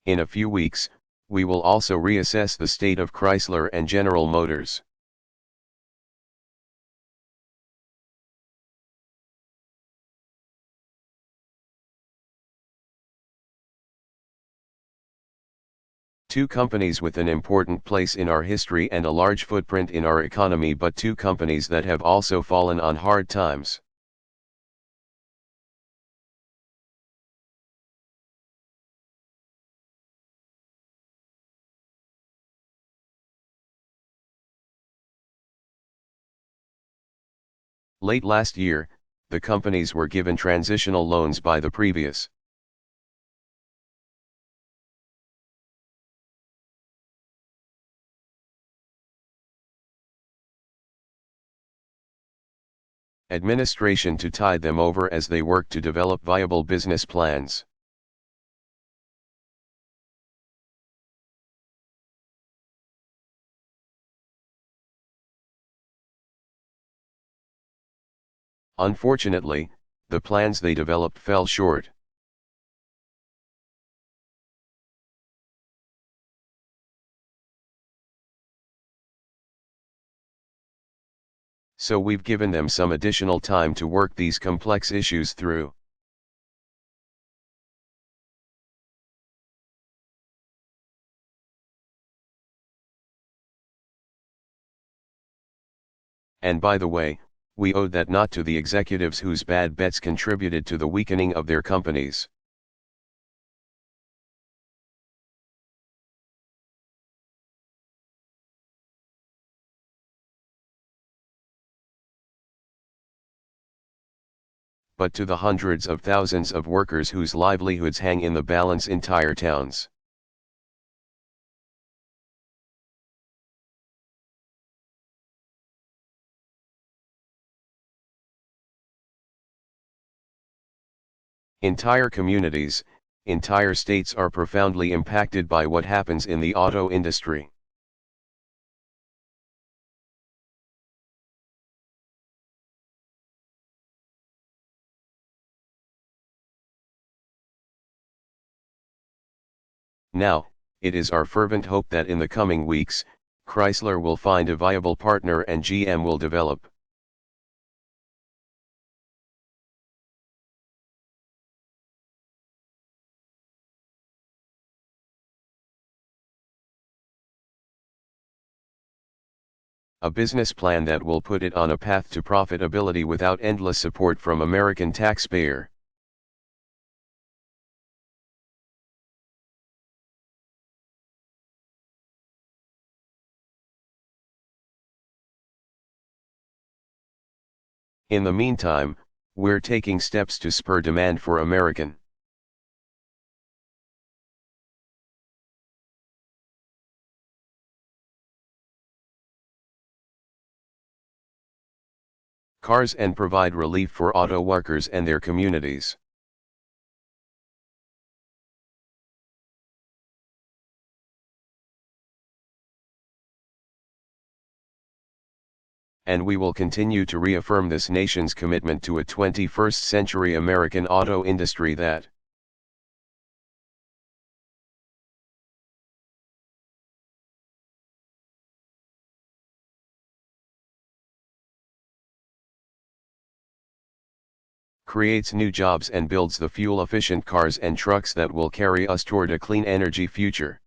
In a few weeks, we will also reassess the state of Chrysler and General Motors. Two companies with an important place in our history and a large footprint in our economy, but two companies that have also fallen on hard times. Late last year, the companies were given transitional loans by the previous administration to tide them over as they work to develop viable business plans. Unfortunately, the plans they developed fell short. So we've given them some additional time to work these complex issues through. And by the way, we owed that not to the executives whose bad bets contributed to the weakening of their companies. But to the hundreds of thousands of workers whose livelihoods hang in the balance, entire towns. Entire communities, entire states are profoundly impacted by what happens in the auto industry. Now, it is our fervent hope that in the coming weeks, Chrysler will find a viable partner and GM will develop. A business plan that will put it on a path to profitability without endless support from American taxpayer. In the meantime, we're taking steps to spur demand for American cars and provide relief for auto workers and their communities. And we will continue to reaffirm this nation's commitment to a 21st century American auto industry that creates new jobs and builds the fuel-efficient cars and trucks that will carry us toward a clean energy future.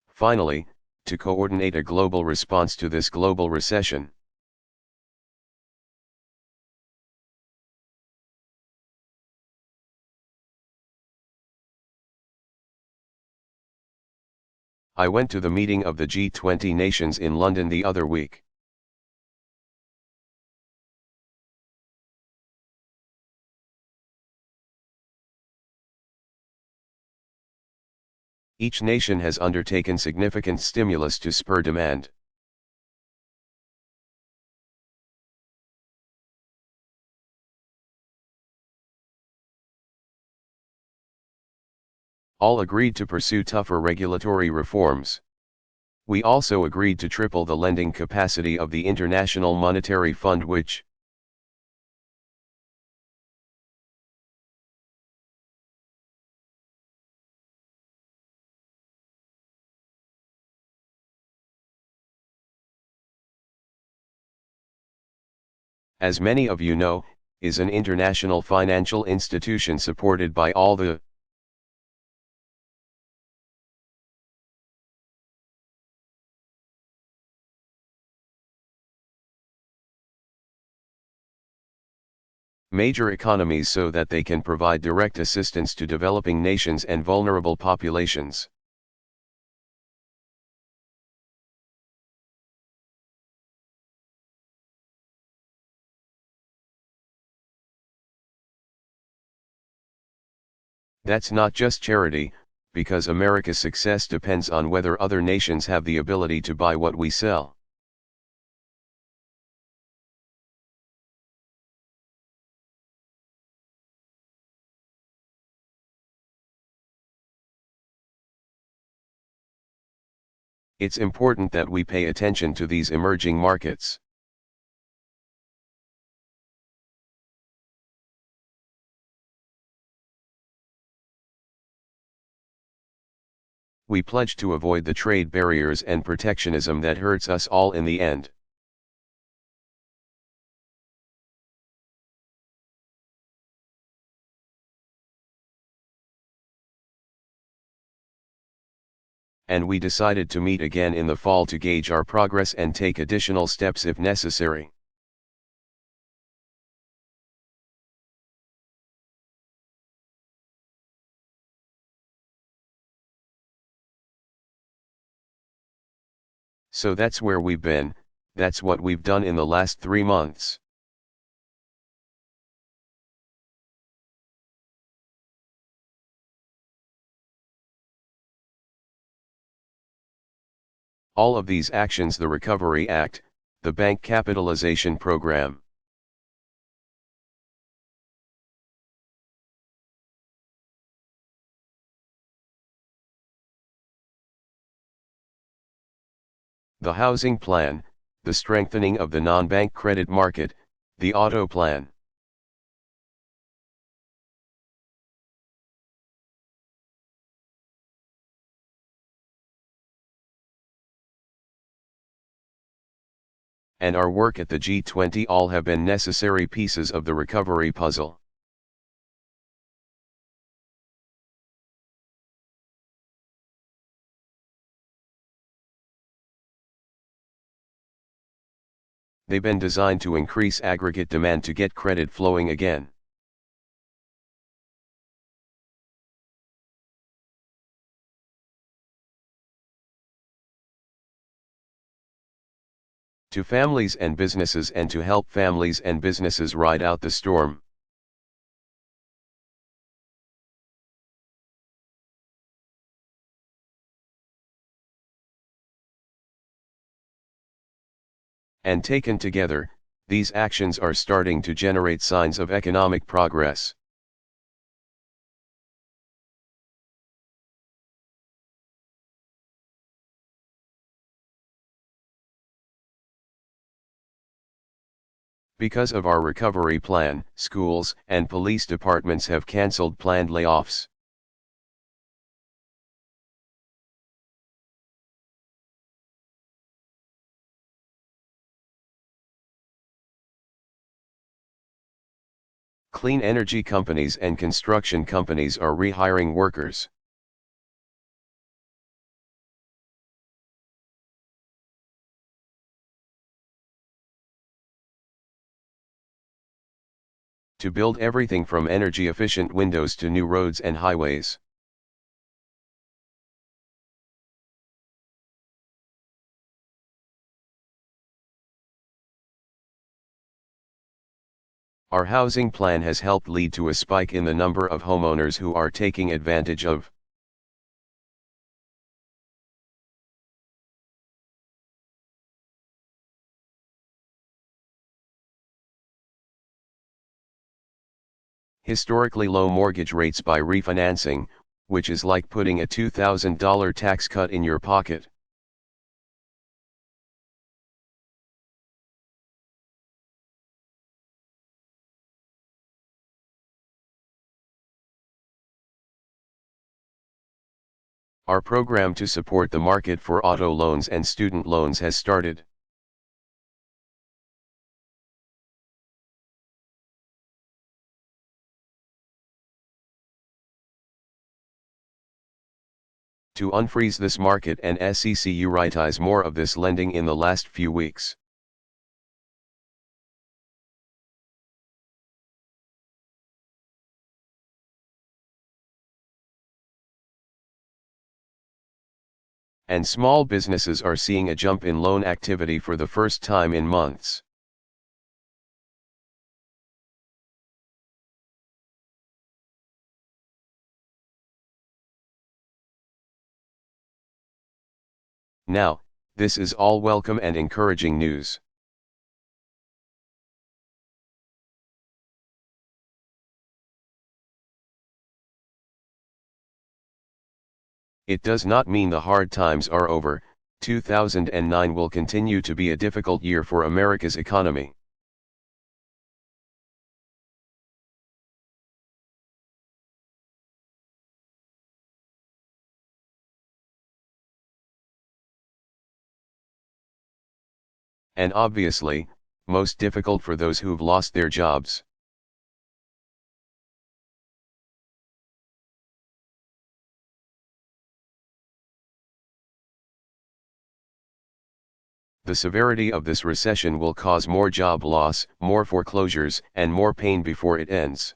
Finally, to coordinate a global response to this global recession. I went to the meeting of the G20 nations in London the other week. Each nation has undertaken significant stimulus to spur demand. All agreed to pursue tougher regulatory reforms. We also agreed to triple the lending capacity of the International Monetary Fund, which as many of you know, is an international financial institution supported by all the major economies so that they can provide direct assistance to developing nations and vulnerable populations. That's not just charity, because America's success depends on whether other nations have the ability to buy what we sell. It's important that we pay attention to these emerging markets. We pledge to avoid the trade barriers and protectionism that hurts us all in the end. And we decided to meet again in the fall to gauge our progress and take additional steps if necessary. So that's where we've been, that's what we've done in the last 3 months. All of these actions: the Recovery Act, the bank capitalization program, the housing plan, the strengthening of the non-bank credit market, the auto plan. And our work at the G20 all have been necessary pieces of the recovery puzzle. They've been designed to increase aggregate demand to get credit flowing again. To families and businesses, and to help families and businesses ride out the storm. And taken together, these actions are starting to generate signs of economic progress. Because of our recovery plan, schools and police departments have cancelled planned layoffs. Clean energy companies and construction companies are rehiring workers. To build everything from energy-efficient windows to new roads and highways. Our housing plan has helped lead to a spike in the number of homeowners who are taking advantage of historically low mortgage rates by refinancing, which is like putting a $2,000 tax cut in your pocket. Our program to support the market for auto loans and student loans has started. To unfreeze this market and securitize more of this lending in the last few weeks. And small businesses are seeing a jump in loan activity for the first time in months. Now, this is all welcome and encouraging news. It does not mean the hard times are over. 2009 will continue to be a difficult year for America's economy. And obviously, most difficult for those who've lost their jobs. The severity of this recession will cause more job loss, more foreclosures, and more pain before it ends.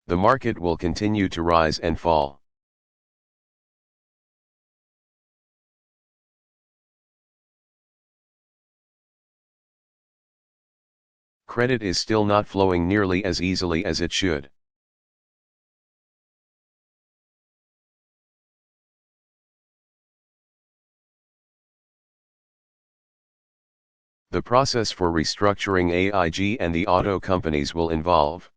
The market will continue to rise and fall. Credit is still not flowing nearly as easily as it should. The process for restructuring AIG and the auto companies will involve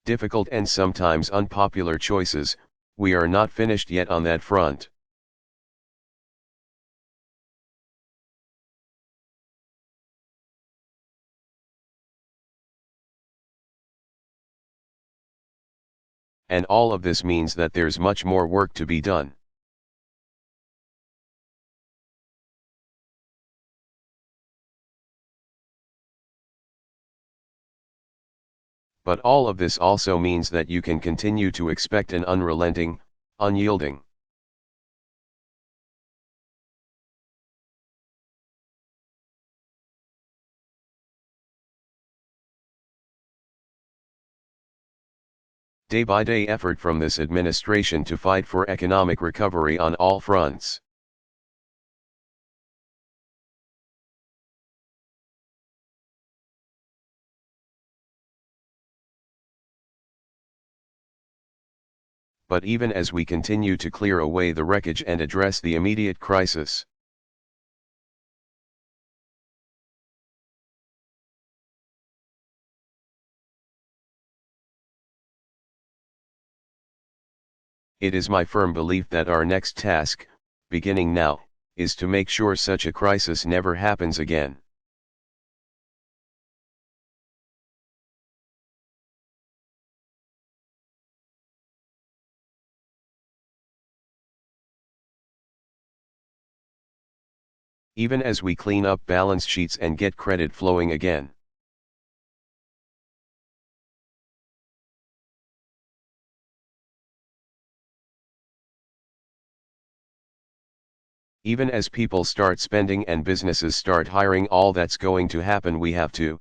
difficult and sometimes unpopular choices. We are not finished yet on that front. And all of this means that there's much more work to be done. But all of this also means that you can continue to expect an unrelenting, unyielding, day-by-day effort from this administration to fight for economic recovery on all fronts. But even as we continue to clear away the wreckage and address the immediate crisis, it is my firm belief that our next task, beginning now, is to make sure such a crisis never happens again. Even as we clean up balance sheets and get credit flowing again. Even as people start spending and businesses start hiring, all that's going to happen, we have to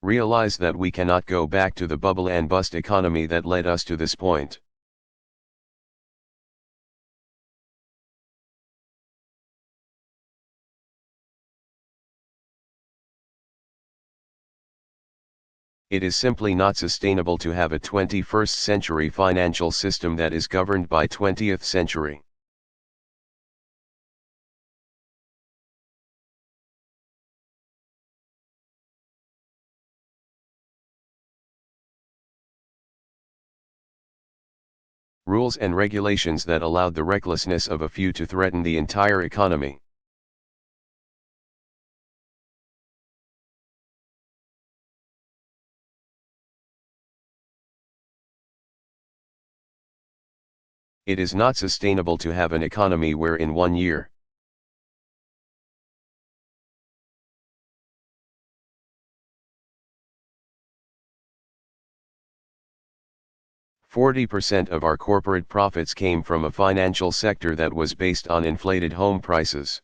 realize that we cannot go back to the bubble and bust economy that led us to this point. It is simply not sustainable to have a 21st century financial system that is governed by 20th century. Rules and regulations that allowed the recklessness of a few to threaten the entire economy. It is not sustainable to have an economy where in 1 year, %40 of our corporate profits came from a financial sector that was based on inflated home prices.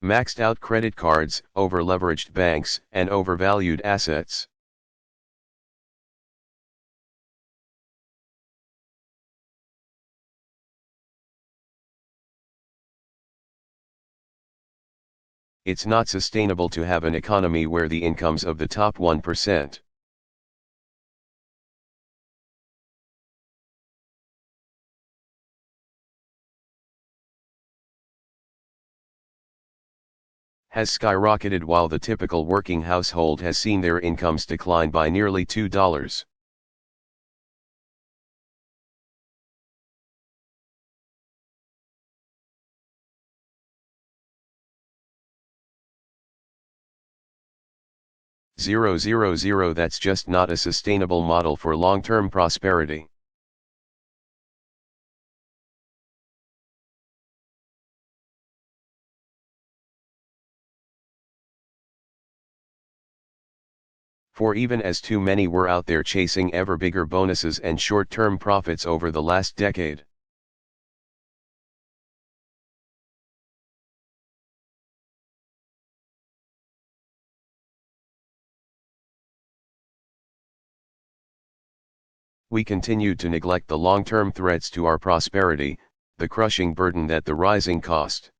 Maxed out credit cards, over-leveraged banks, and overvalued assets. It's not sustainable to have an economy where the incomes of the top 1% has skyrocketed while the typical working household has seen their incomes decline by nearly $2. That's just not a sustainable model for long-term prosperity. For even as too many were out there chasing ever bigger bonuses and short-term profits over the last decade. We continued to neglect the long-term threats to our prosperity, the crushing burden that the rising cost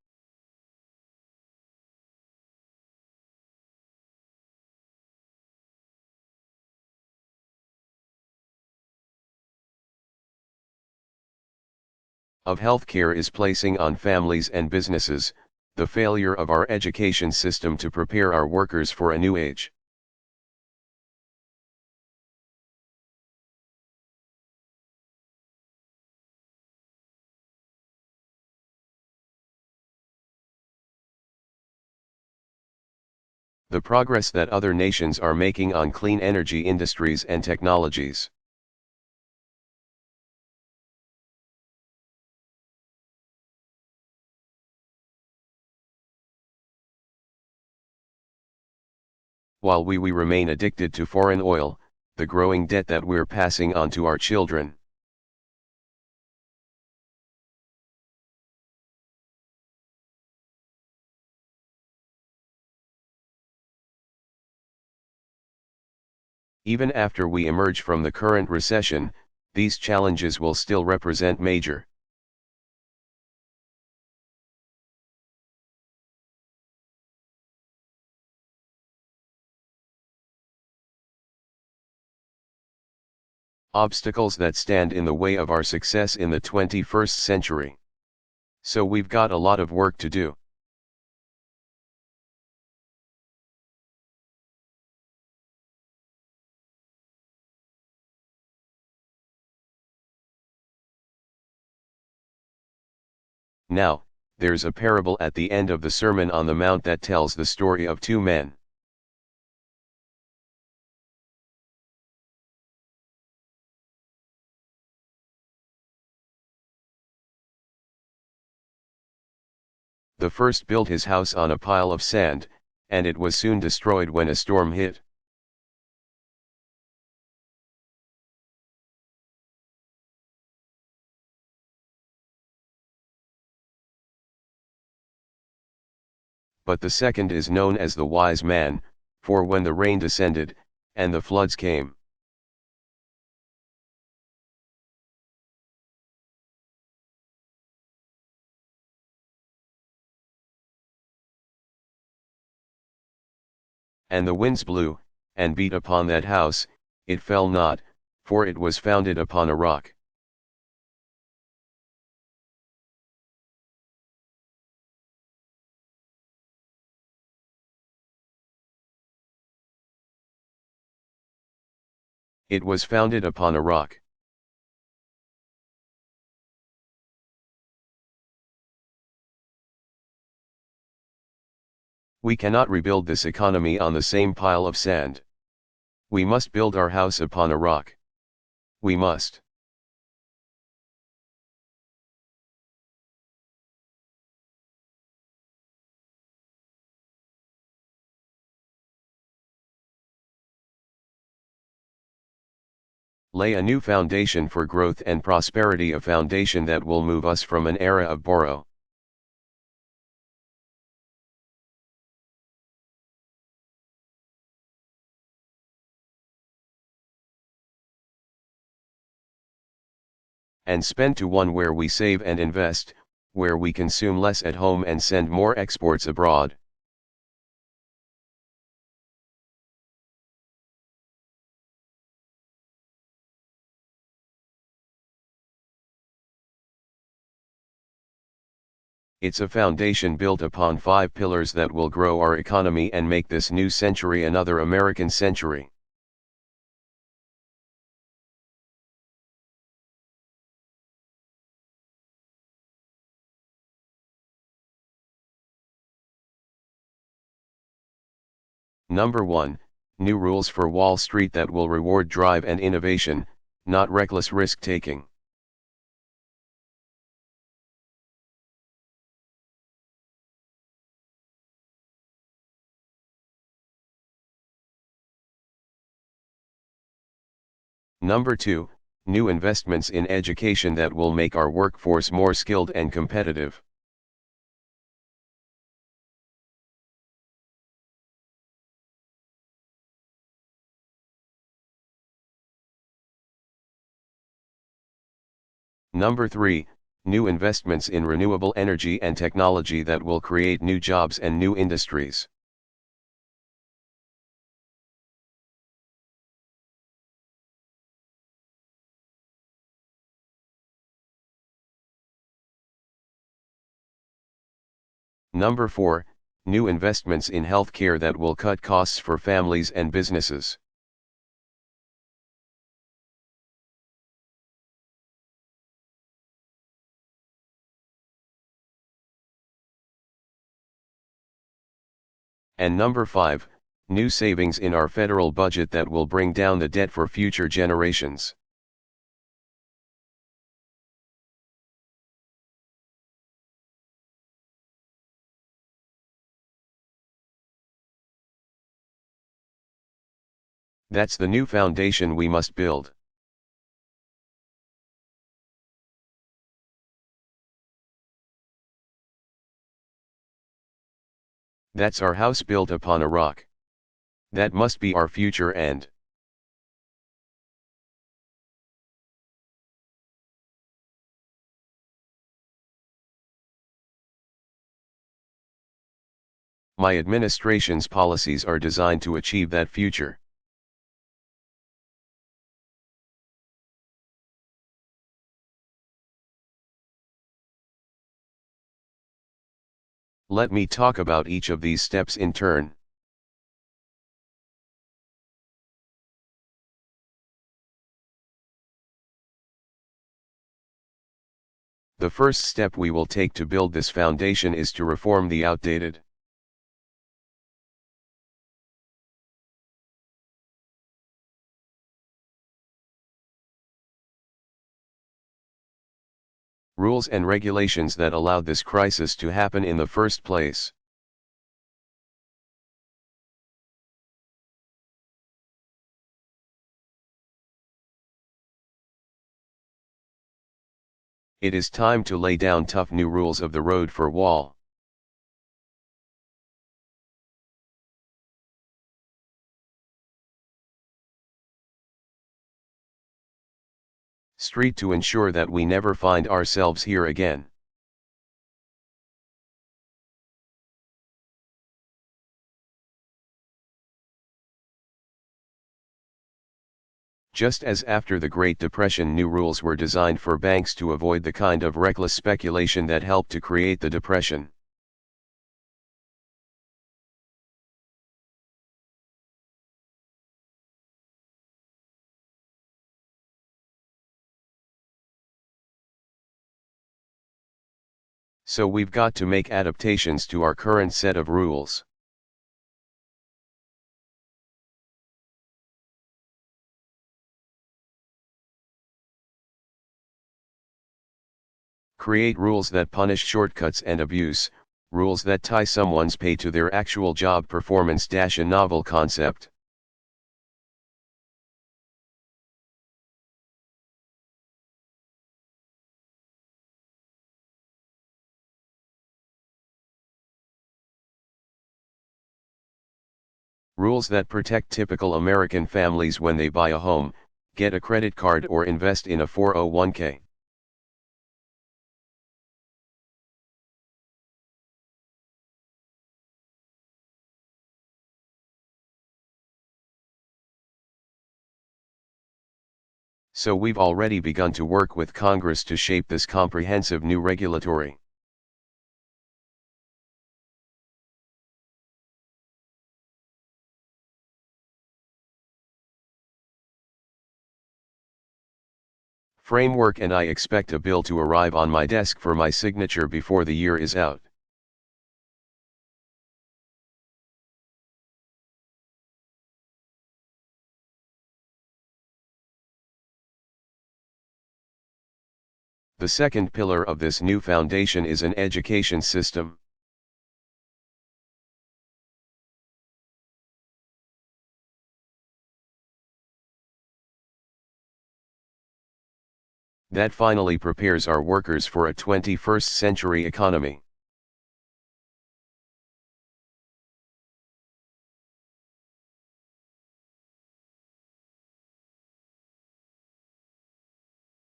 of healthcare is placing on families and businesses, the failure of our education system to prepare our workers for a new age. The progress that other nations are making on clean energy industries and technologies. While we remain addicted to foreign oil, the growing debt that we're passing on to our children. Even after we emerge from the current recession, these challenges will still represent major obstacles that stand in the way of our success in the 21st century. So we've got a lot of work to do. Now, there's a parable at the end of the Sermon on the Mount that tells the story of two men. The first built his house on a pile of sand, and it was soon destroyed when a storm hit. But the second is known as the wise man, for when the rain descended, and the floods came, And the winds blew, and beat upon that house, it fell not, for it was founded upon a rock. It was founded upon a rock. We cannot rebuild this economy on the same pile of sand. We must build our house upon a rock. We must. Lay a new foundation for growth and prosperity, a foundation that will move us from an era of borrow. And spend to one where we save and invest, where we consume less at home and send more exports abroad. It's a foundation built upon 5 pillars that will grow our economy and make this new century another American century. Number 1, new rules for Wall Street that will reward drive and innovation, not reckless risk-taking. Number 2, new investments in education that will make our workforce more skilled and competitive. Number 3, new investments in renewable energy and technology that will create new jobs and new industries. Number 4, new investments in healthcare that will cut costs for families and businesses. And number 5, new savings in our federal budget that will bring down the debt for future generations. That's the new foundation we must build. That's our house built upon a rock. That must be our future and my administration's policies are designed to achieve that future. Let me talk about each of these steps in turn. The first step we will take to build this foundation is to reform the outdated. Rules and regulations that allowed this crisis to happen in the first place. It is time to lay down tough new rules of the road for Wall. Street to ensure that we never find ourselves here again. Just as after the Great Depression new rules were designed for banks to avoid the kind of reckless speculation that helped to create the Depression. So we've got to make adaptations to our current set of rules. Create rules that punish shortcuts and abuse, rules that tie someone's pay to their actual job performance. A novel concept. Rules that protect typical American families when they buy a home, get a credit card or invest in a 401k. So we've already begun to work with Congress to shape this comprehensive new regulatory framework, and I expect a bill to arrive on my desk for my signature before the year is out. The second pillar of this new foundation is an education system. That finally prepares our workers for a 21st century economy.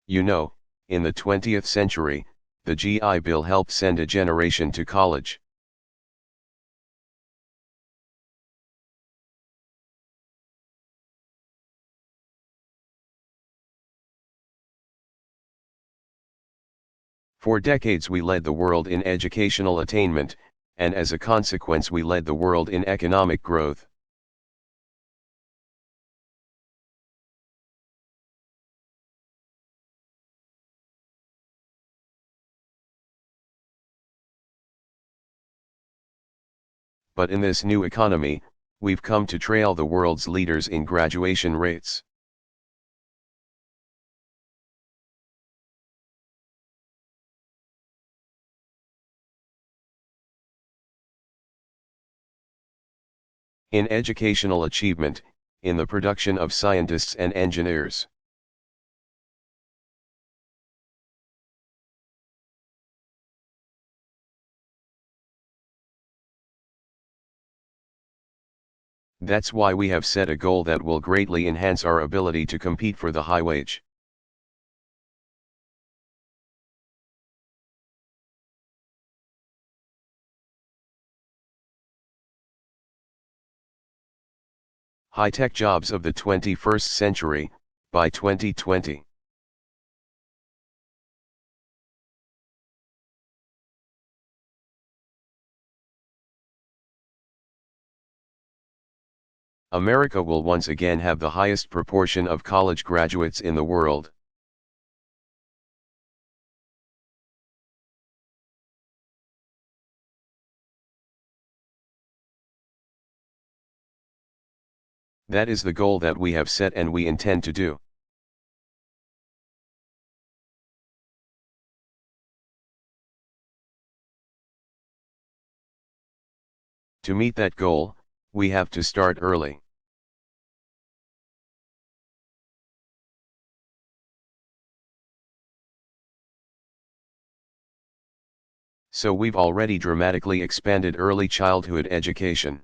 You know, in the 20th century, the GI Bill helped send a generation to college. For decades we led the world in educational attainment, and as a consequence we led the world in economic growth. But in this new economy, we've come to trail the world's leaders in graduation rates. In educational achievement, in the production of scientists and engineers. That's why we have set a goal that will greatly enhance our ability to compete for the high wage. High-tech jobs of the 21st century, by 2020. America will once again have the highest proportion of college graduates in the world. That is the goal that we have set and we intend to do. To meet that goal, we have to start early. So we've already dramatically expanded early childhood education.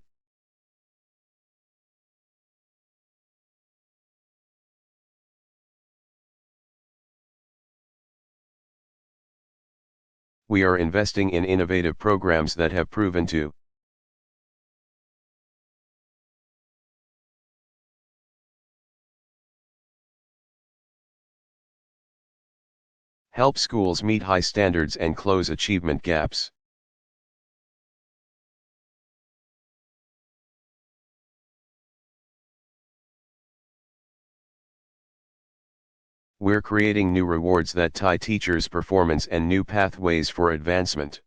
We are investing in innovative programs that have proven to Help schools meet high standards and close achievement gaps. We're creating new rewards that tie teachers' performance and new pathways for advancement.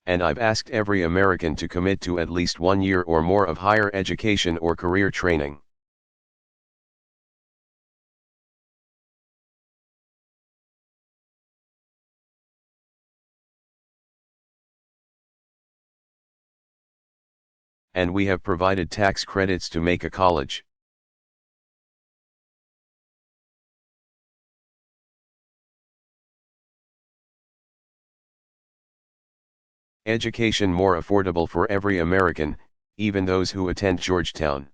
And I've asked every American to commit to at least 1 year or more of higher education or career training. And we have provided tax credits to make a college education more affordable for every American, even those who attend Georgetown.